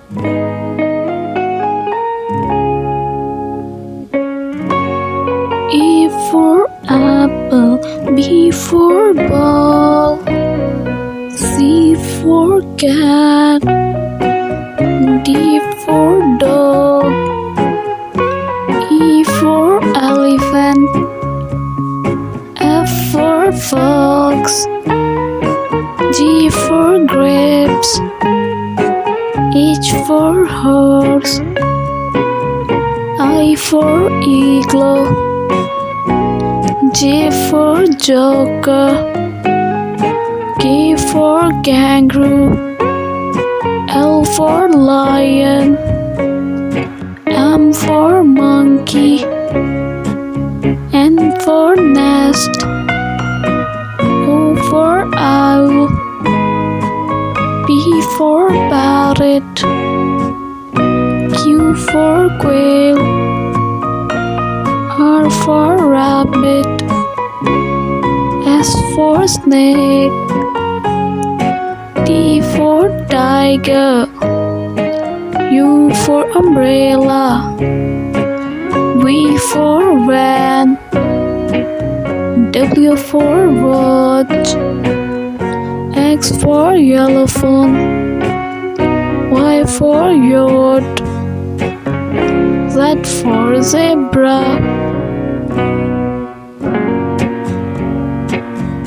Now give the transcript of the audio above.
A for apple, B for ball, C for cat, D for dog, E for elephant, F for fox, G for grapes, H for horse, I for igloo, J for joker, K for kangaroo, L for lion, M for monkey, N for nest, O for owl, P for parrot, Q for quail, R for rabbit, S for snake, T for tiger, U for umbrella, V for van, W for watch, X for elephant, Y for yacht, Z for zebra,